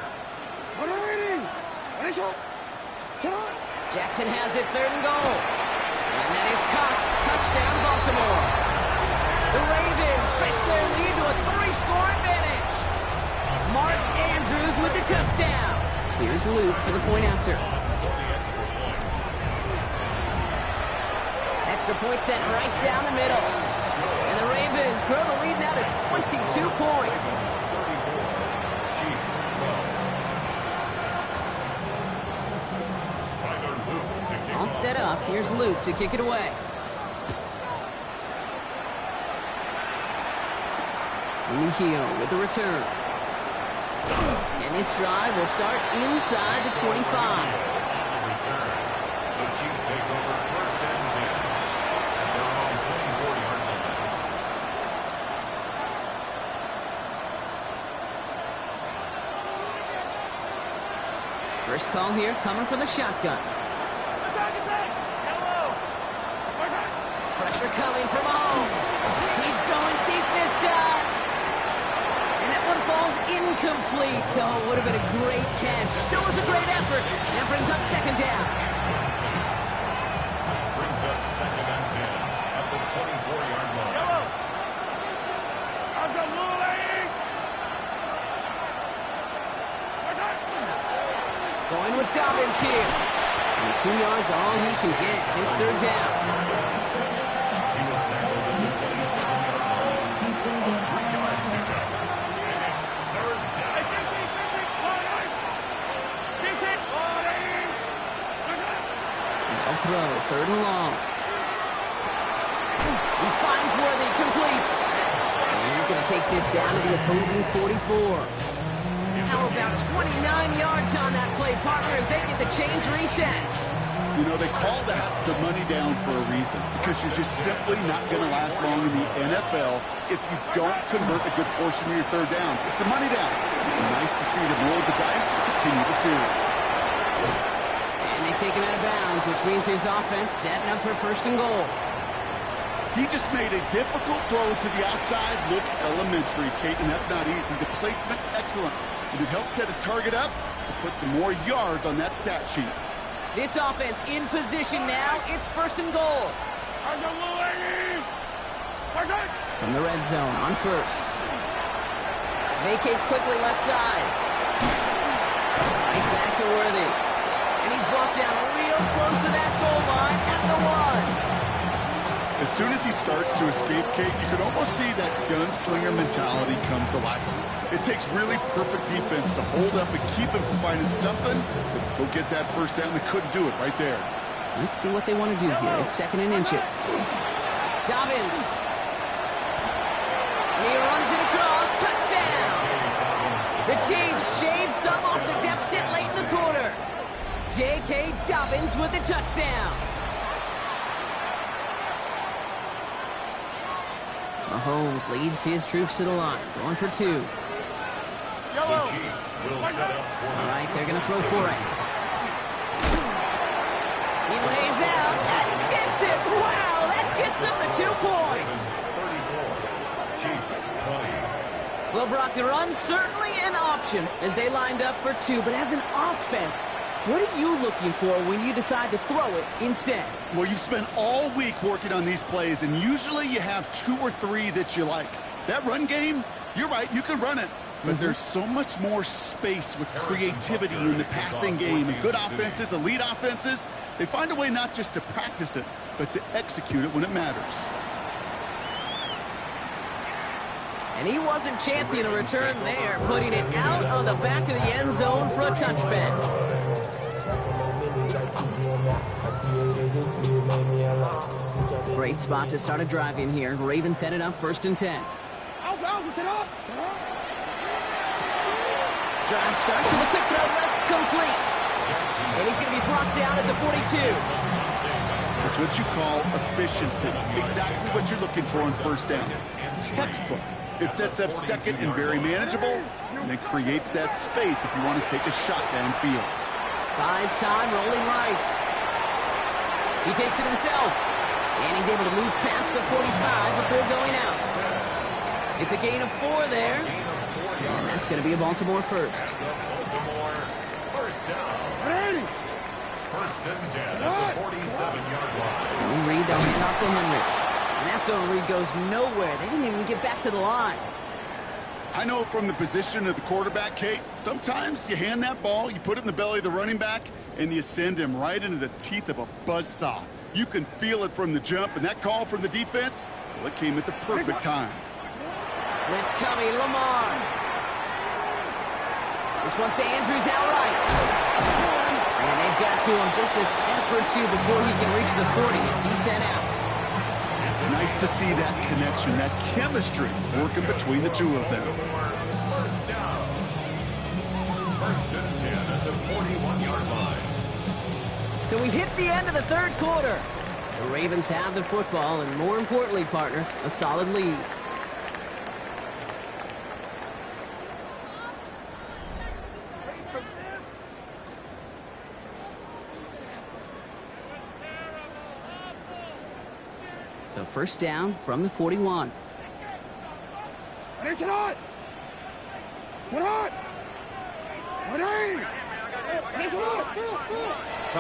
Jackson has it, third and goal. And that is Cox, touchdown Baltimore. The Ravens stretch their lead to a 3-score advantage. Mark Andrews with the touchdown. Here's Luke for the point after. Extra point sent right down the middle. And the Ravens grow the lead now to 22 points. All set up. Here's Luke to kick it away. Mejia with the return. And this drive will start inside the 25. The Chiefs take over first and 10 at their own 24-yard line. First call here coming from the shotgun. Pressure coming from Mahomes. He's going deep this time. And that one falls incomplete. So it would have been a great catch. Still was a great effort. That brings up second down. Brings up second and 10 at the 24-yard line. Going with Dobbins here. And 2 yards all he can get. It's third down. He was tackled at the 27-yard line. 3-yard pickup. And it's third down. I'll throw, third and long. He finds Worthy, complete. And he's going to take this down to the opposing 44. How about 29 yards on that play, partner, as they get the chains reset. You know, they call that the money down for a reason, because you're just simply not going to last long in the NFL if you don't convert a good portion of your third downs. It's the money down. Nice to see them roll the dice and continue the series. And they take him out of bounds, which means his offense setting up for first and goal. He just made a difficult throw to the outside. Look elementary, Kate, and that's not easy. The placement, excellent. And it helped set his target up to put some more yards on that stat sheet. This offense in position now. It's first and goal. From the red zone on first. Vacates quickly left side. Right back to Worthy. And he's brought down real close to that goal line at the 1. As soon as he starts to escape, Kate, you can almost see that gunslinger mentality come to life. It takes really perfect defense to hold up and keep him from finding something, but go get that first down. They couldn't do it right there. Let's see what they want to do here. It's second and inches. Dobbins. And he runs it across. Touchdown. The Chiefs shave some off the deficit late in the quarter. J.K. Dobbins with the touchdown. Mahomes leads his troops to the line, going for 2. The Chiefs will set up for All right, they're going to throw for it. He lays out. That gets it. Wow, that gets him the 2 points. 34. Chiefs 20. Well, Brock, the run's certainly an option as they lined up for 2, but as an offense, what are you looking for when you decide to throw it instead? Well, you've spent all week working on these plays, and usually you have 2 or 3 that you like. That run game, you're right, you can run it. But there's so much more space with creativity in the passing game. And good offenses, elite offenses, they find a way not just to practice it, but to execute it when it matters. And he wasn't chancing a return there, putting it out on the back of the end zone for a touchback. Great spot to start a drive in here. Ravens headed up first and 10. Drive starts with a quick throw left. complete. And he's going to be brought down at the 42. It's what you call efficiency. Exactly what you're looking for in first down. Textbook. It sets up second and very manageable, and then creates that space if you want to take a shot downfield. Buys time, rolling right. He takes it himself, and he's able to move past the 45 before going out. It's a gain of 4 there, and that's going to be a Baltimore first. Baltimore, first down. First and 10 at the 47-yard line. Zone read, they'll hand off to Henry. And that zone read goes nowhere. They didn't even get back to the line. I know from the position of the quarterback, Kate, sometimes you hand that ball, you put it in the belly of the running back, and you send him right into the teeth of a buzzsaw. You can feel it from the jump, and that call from the defense, well, it came at the perfect time. Blitz coming, Lamar. This one's to Andrews outright. And they've got to him just a step or two before he can reach the 40 as he's sent out. Nice to see that connection, that chemistry working between the two of them. First down. First and 10 at the 41-yard line. So we hit the end of the third quarter. The Ravens have the football, and more importantly, partner, a solid lead. So first down from the 41. From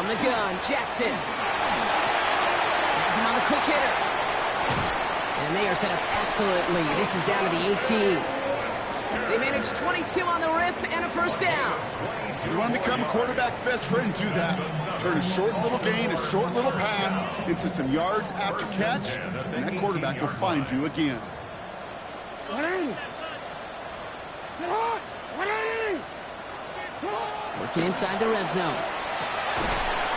the gun, Jackson. Has him on the quick hitter. And they are set up excellently. This is down to the 18. They managed 22 on the rip and a first down. You want to become a quarterback's best friend, do that. Turn a short little gain, a short little pass into some yards after catch, and that quarterback will find you again. Working inside the red zone.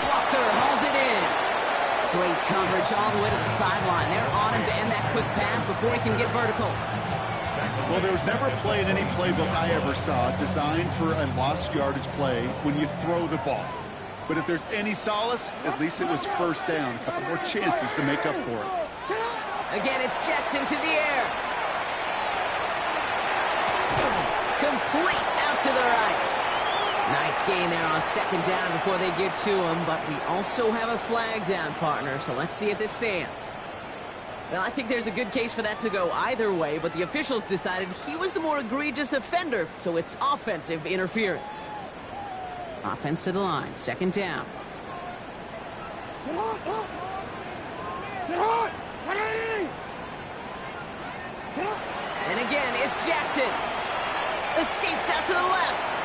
Walker hauls it in. Great coverage all the way to the sideline. They're on him to end that quick pass before he can get vertical. Well, there was never a play in any playbook I ever saw designed for a lost yardage play when you throw the ball. But if there's any solace, at least it was first down. A couple more chances to make up for it. Again, it's Jackson to the air. Complete out to the right. Nice gain there on second down before they get to him, but we also have a flag down, partner, so let's see if this stands. Well, I think there's a good case for that to go either way, but the officials decided he was the more egregious offender, so it's offensive interference. Offense to the line, second down. And again, it's Jackson. Escapes out to the left.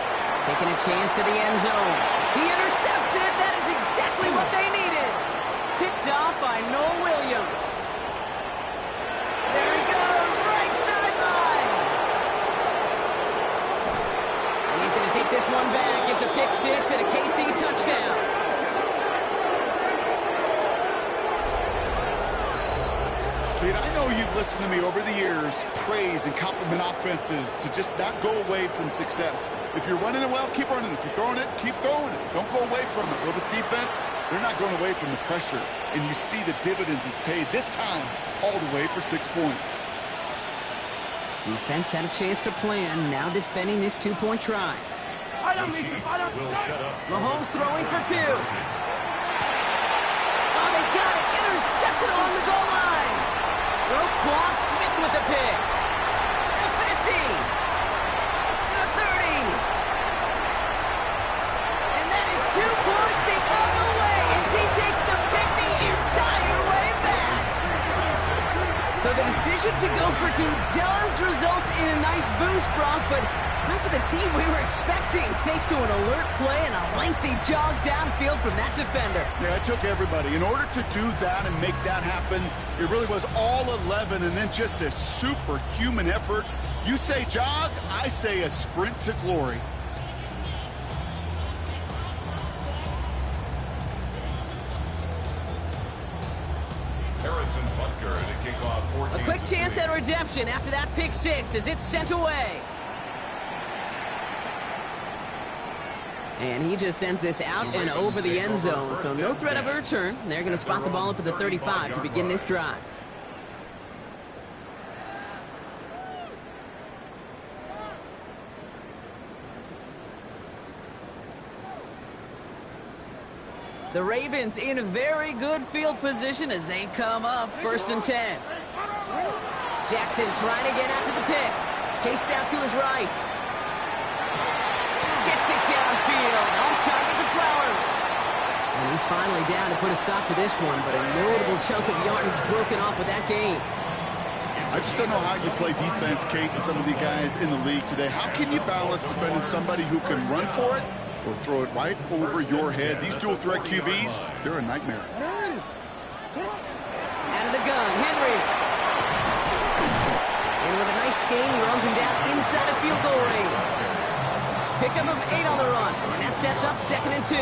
Taking a chance to the end zone. He intercepts it. That is exactly what they needed. Picked off by Noel Williams. There he goes, right sideline. And he's going to take this one back. It's a pick six and a KC touchdown. Kate, I know you've listened to me over the years praise and compliment offenses to just not go away from success. If you're running it well, keep running it. If you're throwing it, keep throwing it. Don't go away from it. Well, this defense, they're not going away from the pressure. And you see the dividends it's paid this time all the way for 6 points. Defense had a chance to plan, now defending this two-point try. Mahomes throwing for 2. Oh, they got it. Intercepted along the goal line. Roquan Smith with the pick. The 50. The 30. And that is 2 points the other way as he takes the pick the entire way back. So the decision to go for 2 does result in a nice boost, Brock, but not for the team we were expecting, thanks to an alert play and a lengthy jog downfield from that defender. Yeah, it took everybody. In order to do that and make that happen, it really was all 11 and then just a superhuman effort. You say jog, I say a sprint to glory. Harrison Butker to kick off 14. A quick chance at redemption after that pick six as it's sent away. And he just sends this out and over the end zone, so no threat of a return. They're going to spot the ball up at the 35 to begin this drive. The Ravens in a very good field position as they come up 1st and 10. Jackson trying to get after the pick. Chased out to his right. Gets it downfield. On target to Flowers. And he's finally down to put a stop to this one, but a notable chunk of yardage broken off with that gain. I just don't know how you play defense, Kate, and some of the guys in the league today. How can you balance defending somebody who can run for it or throw it right over your head? These dual threat QBs, they're a nightmare. Out of the gun, Henry. And with a nice gain, he runs him down inside of field goal range. Pickup of 8 on the run, and that sets up 2nd and 2.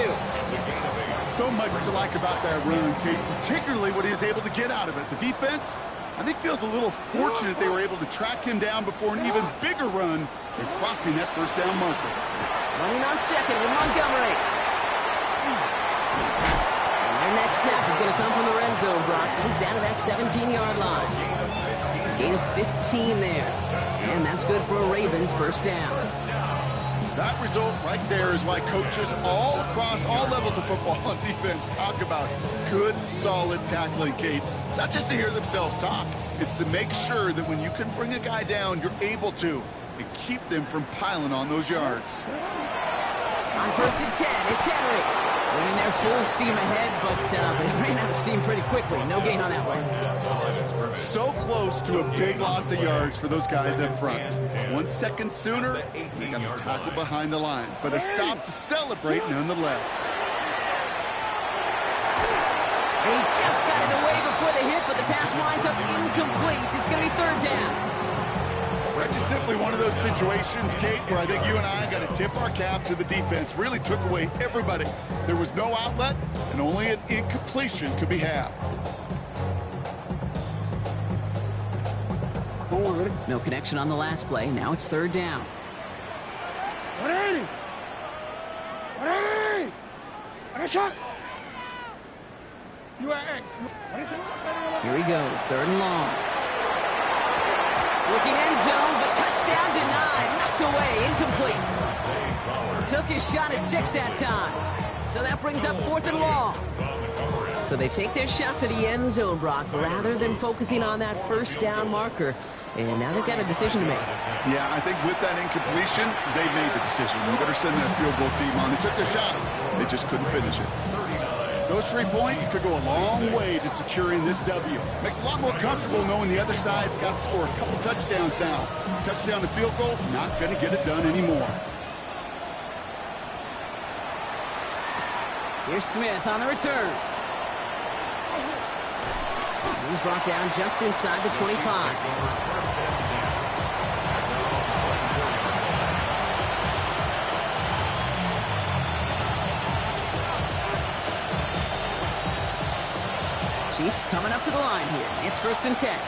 So much to like about that run, Kate, particularly what he was able to get out of it. The defense, I think, feels a little fortunate they were able to track him down before an even bigger run and crossing that 1st down marker. Running on 2nd with Montgomery. And their next snap is going to come from the red zone, Brock. He's down to that 17-yard line. Gain of 15 there. And that's good for a Ravens 1st down. That result right there is why coaches all across all levels of football on defense talk about good, solid tackling, Kate. It's not just to hear themselves talk. It's to make sure that when you can bring a guy down, you're able to and keep them from piling on those yards. On 1st and 10, it's Henry. Running their full steam ahead, but they ran out of steam pretty quickly. No gain on that one. So close to a big loss of yards for those guys up front. 1 second sooner, they got a tackle behind the line, but a stop to celebrate nonetheless. He just got it away before the hit, but the pass winds up incomplete. It's going to be 3rd down. That's just simply one of those situations, Kate, where I think you and I got to tip our cap to the defense. Really took away everybody. There was no outlet, and only an incompletion could be had. No connection on the last play. Now it's 3rd down. 180! 180! On a shot! Here he goes, 3rd and long. Looking end zone, but touchdown denied. Knocked away, incomplete. Took his shot at 6 that time. So that brings up 4th and long. So they take their shot for the end zone, Brock, rather than focusing on that 1st down marker. And now they've got a decision to make. Yeah, I think with that incompletion, they made the decision. You better send that field goal team on. They took their shot. They just couldn't finish it. Those 3 points could go a long way to securing this W. Makes it a lot more comfortable knowing the other side's got to score a couple touchdowns now. Touchdown to field goals, not going to get it done anymore. Here's Smith on the return. He's brought down just inside the 25. Chiefs coming up to the line here. It's 1st and 10.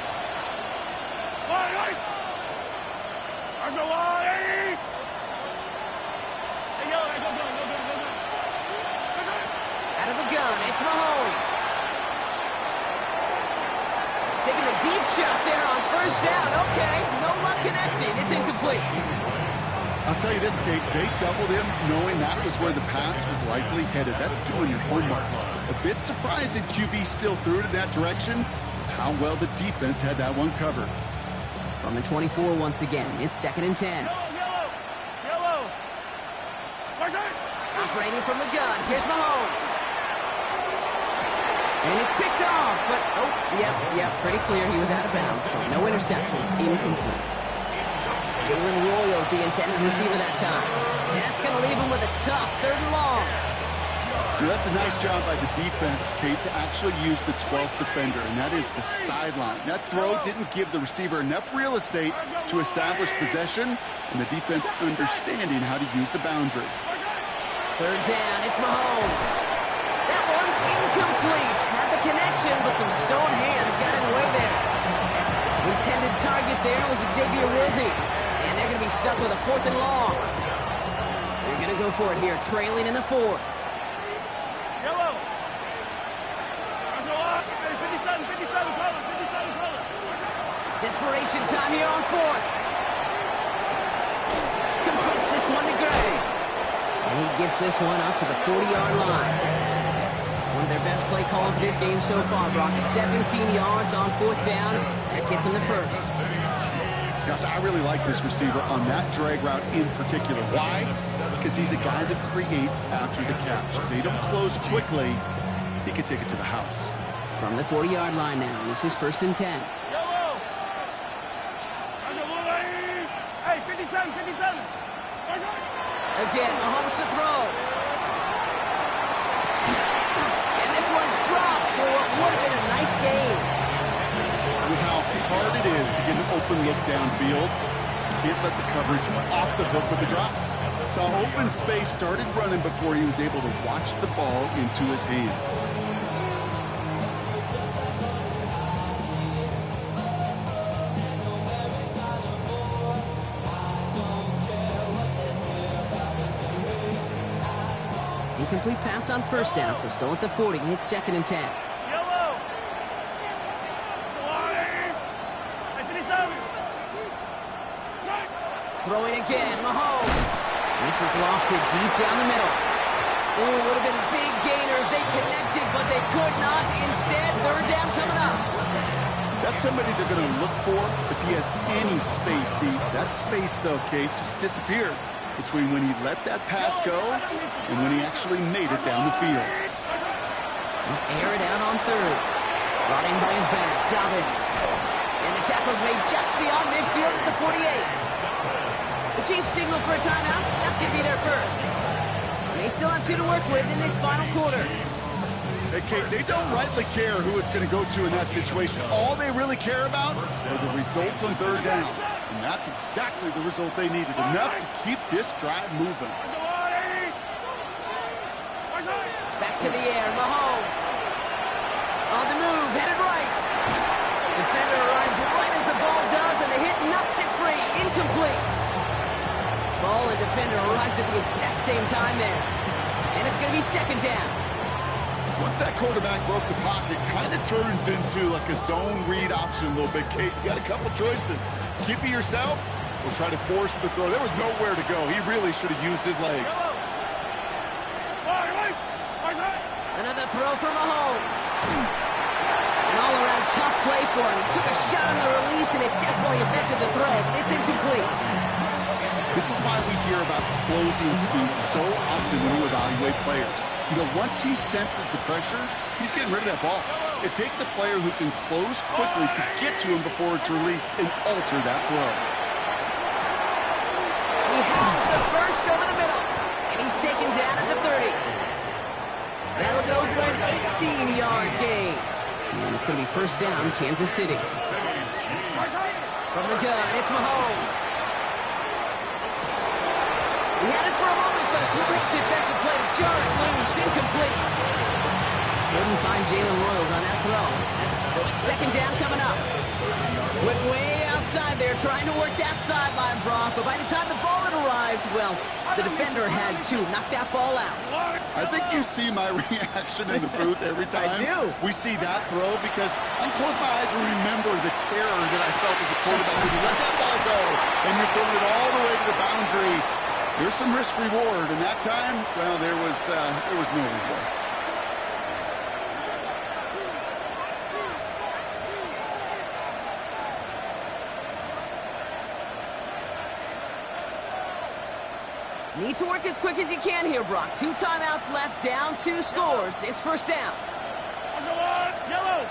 Out of the gun, it's Mahomes. Taking a deep shot there on 1st down. Okay, no luck connecting. It's incomplete. I'll tell you this, Kate, they doubled him knowing that was where the pass was likely headed. That's doing your homework. A bit surprising QB still threw it in that direction. How well the defense had that one covered. From the 24 once again, it's 2nd and 10. Yellow! Operating from the gun, here's Mahomes. And it's picked off, but, yep, pretty clear he was out of bounds, so no interception, incomplete. Jalen Royals, the intended receiver that time. That's going to leave him with a tough 3rd and long. Now, that's a nice job by the defense, Kate, to actually use the 12th defender, and that is the sideline. That throw didn't give the receiver enough real estate to establish possession, and the defense understanding how to use the boundary. 3rd down, it's Mahomes. That one's incomplete. Had the connection, but some stone hands got in the way there. Intended target there was Xavier Worthy. And they're going to be stuck with a 4th and long. They're going to go for it here, trailing in the fourth. Yellow. Hey, 57, 57 colors, 57 colors. Desperation time here on fourth. Completes this one to Gray. And he gets this one up to the 40-yard line. One of their best play calls of this game so far, Brock. 17 yards on fourth down. That gets him the first. Gosh, I really like this receiver on that drag route in particular. Why? Because he's a guy that creates after the catch. If they don't close quickly, he can take it to the house. From the 40-yard line now, this is 1st and 10. Yellow. Hey, 57, 57. Again, Mahomes to throw. And this one's dropped for what would have been a nice game. With how hard it is to get an open look downfield, can't let the coverage off the hook with the drop. Saw open space, started running before he was able to watch the ball into his hands. Incomplete pass on first down, so still at the 40. It's 2nd and 10. Yellow. Hey, 57. Throwing again, Mahomes. This is lofted deep down the middle. Oh, would have been a big gainer if they connected, but they could not. Instead, 3rd down coming up. That's somebody they're going to look for if he has any space deep. That space, though, Kate, just disappeared between when he let that pass go and when he actually made it down the field. Air it out on 3rd. Brought in by his back, Dobbins. And the tackle's made just beyond midfield at the 48. The Chiefs signal for a timeout. That's going to be their first. They still have 2 to work with in this final quarter. Hey, Kate, they don't rightly care who it's going to go to in that situation. All they really care about are the results on 3rd down. And that's exactly the result they needed. Enough to keep this drive moving. Back to the air, Mahomes. On the move, headed right. Defender arrives right as the ball does, and the hit knocks it free. Incomplete. Ball and defender arrived at the exact same time there. And it's going to be 2nd down. Once that quarterback broke the pocket, kind of turns into like a zone read option a little bit, Kate. You got a couple choices. Keep it yourself or try to force the throw. There was nowhere to go. He really should have used his legs. Another throw for Mahomes. An all-around tough play for him. He took a shot on the release, and it definitely affected the throw. It's incomplete. This is why we hear about closing speed so often when you evaluate players. You know, once he senses the pressure, he's getting rid of that ball. It takes a player who can close quickly to get to him before it's released and alter that throw. He has the first over the middle, and he's taken down at the 30. That'll go for an 18-yard gain. And it's going to be 1st down, Kansas City. From the gun, it's Mahomes. He had it for a moment, but a great defensive play to jar it loose. Incomplete. Couldn't find Jalen Royals on that throw. So it's 2nd down coming up. Went way outside there, trying to work that sideline, Brock. But by the time the ball had arrived, well, the defender had to knock that ball out. I think you see my reaction in the booth every time I do. we see that throw, because I close my eyes and remember the terror that I felt as a quarterback when you let that ball go and you're throwing it all the way to the boundary. There's some risk reward, and that time, well, there was no reward. Need to work as quick as you can here, Brock. 2 timeouts left, down 2 scores. It's 1st down. Yellow.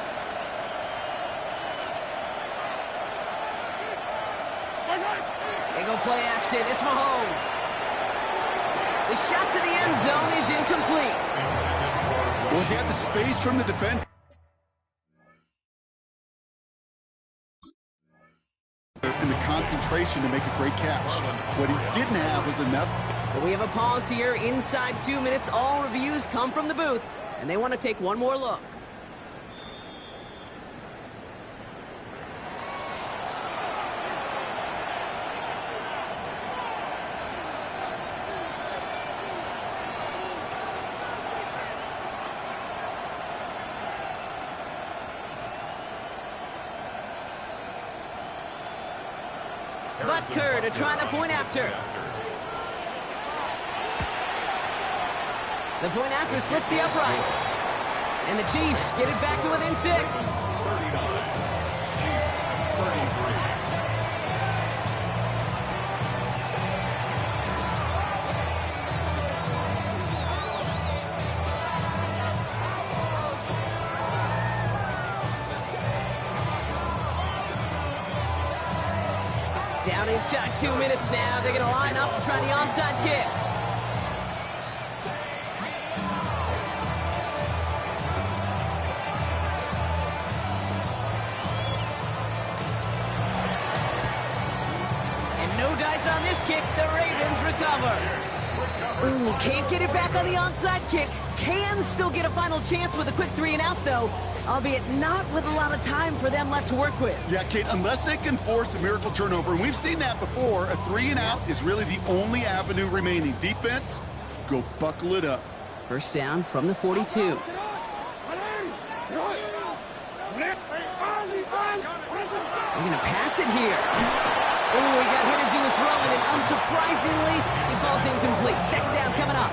They go play action. It's Mahomes. The shot to the end zone is incomplete. Well, he had the space from the defense and the concentration to make a great catch. What he didn't have was enough. So we have a pause here inside 2 minutes. All reviews come from the booth, and they want to take one more look. Butker to try the point after. The point after splits the uprights. And the Chiefs get it back to within 6. 39. Chiefs 33. Down inside 2 minutes now. They're going to line up to try the onside kick. And no dice on this kick. The Ravens recover. Ooh, can't get it back on the onside kick. Can still get a final chance with a quick 3 and out, though, albeit not with a lot of time for them left to work with. Yeah, Kate, unless they can force a miracle turnover, and we've seen that before, a 3 and out is really the only avenue remaining. Defense, go buckle it up. First down from the 42. They're going to pass it here. Oh, he got hit as he was throwing, and unsurprisingly, he falls incomplete. Second down coming up.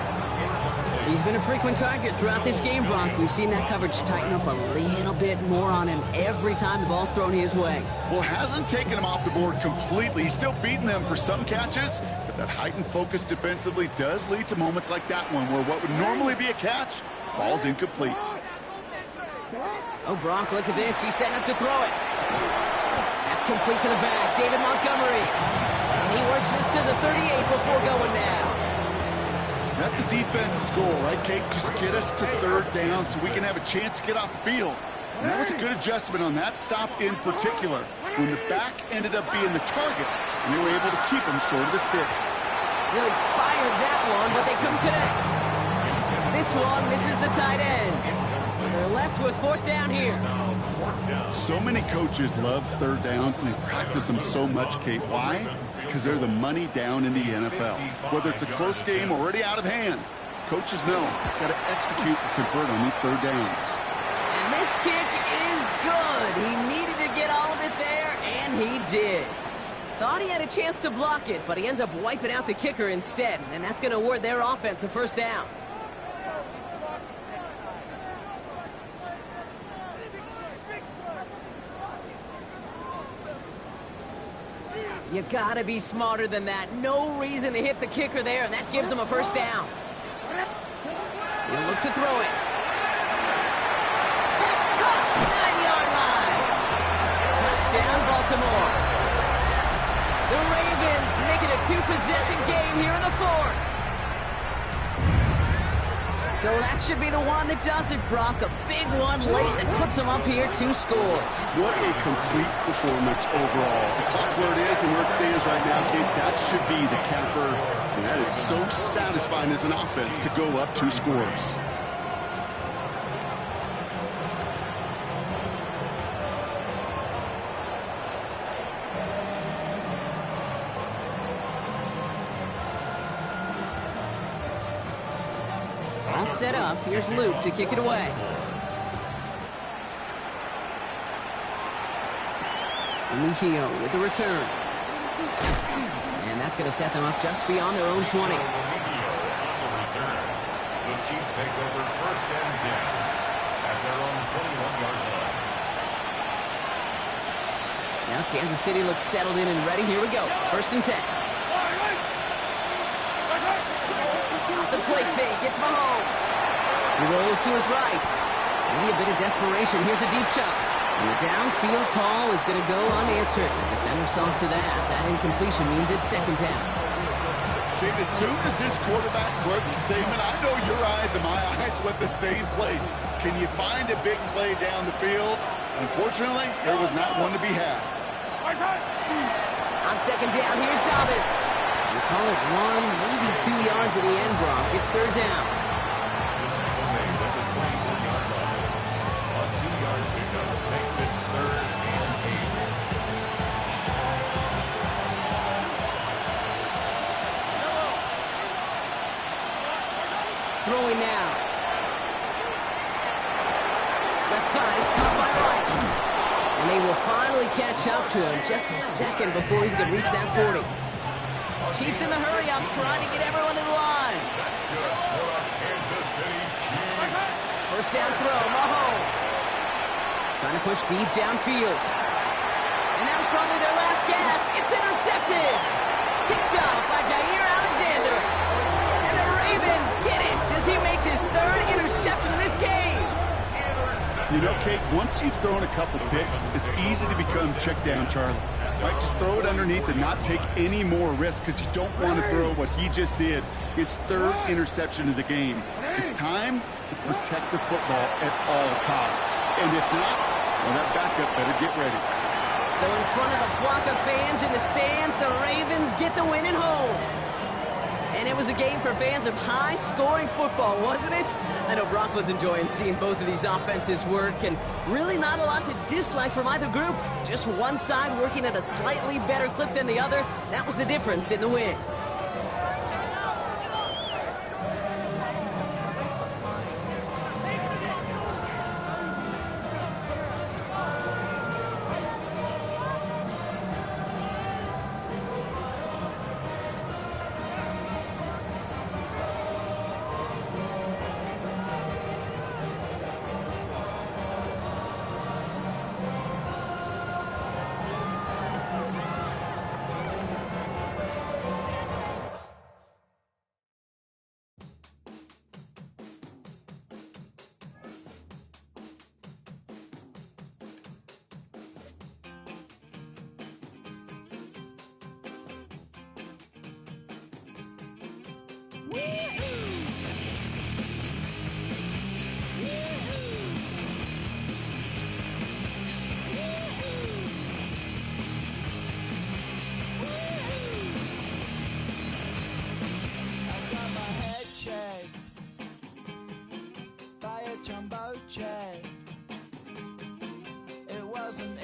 He's been a frequent target throughout this game, Brock. We've seen that coverage tighten up a little bit more on him every time the ball's thrown his way. Well, hasn't taken him off the board completely. He's still beating them for some catches, but that heightened focus defensively does lead to moments like that one where what would normally be a catch falls incomplete. Oh, Brock, look at this. He's setting up to throw it. That's complete to the back. David Montgomery. And he works this to the 38 before going down. That's a defense's goal, right, Kate? Just get us to third down so we can have a chance to get off the field. And that was a good adjustment on that stop in particular. When the back ended up being the target, we were able to keep him short of the sticks. Really fired that one, but they couldn't connect. This one misses the tight end. So they're left with fourth down here. So many coaches love third downs, and they practice them so much, Kate. Why? Because they're the money down in the NFL. Whether it's a close game already out of hand, coaches know got to execute and convert on these third downs. And this kick is good. He needed to get all of it there, and he did. Thought he had a chance to block it, but he ends up wiping out the kicker instead, and that's going to award their offense a first down. You gotta be smarter than that. No reason to hit the kicker there, and that gives him a first down. He'll look to throw it. Just caught, 9-yard line. Touchdown, Baltimore. The Ravens make it a 2-possession game here in the fourth. So that should be the one that does it, Brock. A big one late that puts them up here 2 scores. What a complete performance overall. The clock where it is and where it stands right now, Kate, that should be the capper. And that is so satisfying as an offense to go up 2 scores. All set up. Here's Luke to kick it away. Mejio with the return. And that's going to set them up just beyond their own 20. The Chiefs take over first and 10 at their own 21-yard line. Now Kansas City looks settled in and ready. Here we go. First and 10. Off the plate fake, it's Mahomes. He rolls to his right. Maybe a bit of desperation. Here's a deep shot. And the downfield call is going to go unanswered. The defender saw to that. That incompletion means it's second down. Kate, as soon as this quarterback broke containment, I know your eyes and my eyes went the same place. Can you find a big play down the field? Unfortunately, there was not one to be had. On second down, here's Dobbins. We call it 1, maybe 2 yards at the end, Brock. It's third down. Throwing now. Left side is caught by Rice. And they will finally catch catch up to him just a second before he could reach that 40. Chiefs in the hurry up, trying to get everyone in line. That's good for the Kansas City Chiefs. First down throw, Mahomes. Trying to push deep downfield. And that was probably their last gasp. It's intercepted. Picked up by Jair Alexander. And the Ravens get it as he makes his third interception in this game. You know, Kate, once you've thrown a couple picks, it's easy to become check down Charlie. Right, just throw it underneath and not take any more risk because you don't want to throw what he just did, his third interception of the game. It's time to protect the football at all costs. And if not, well, that backup better get ready. So in front of the flock of fans in the stands, the Ravens get the win at home. And it was a game for fans of high-scoring football, wasn't it? I know Brock was enjoying seeing both of these offenses work, and really not a lot to dislike from either group. Just one side working at a slightly better clip than the other. That was the difference in the win. Jumbo jet. It wasn't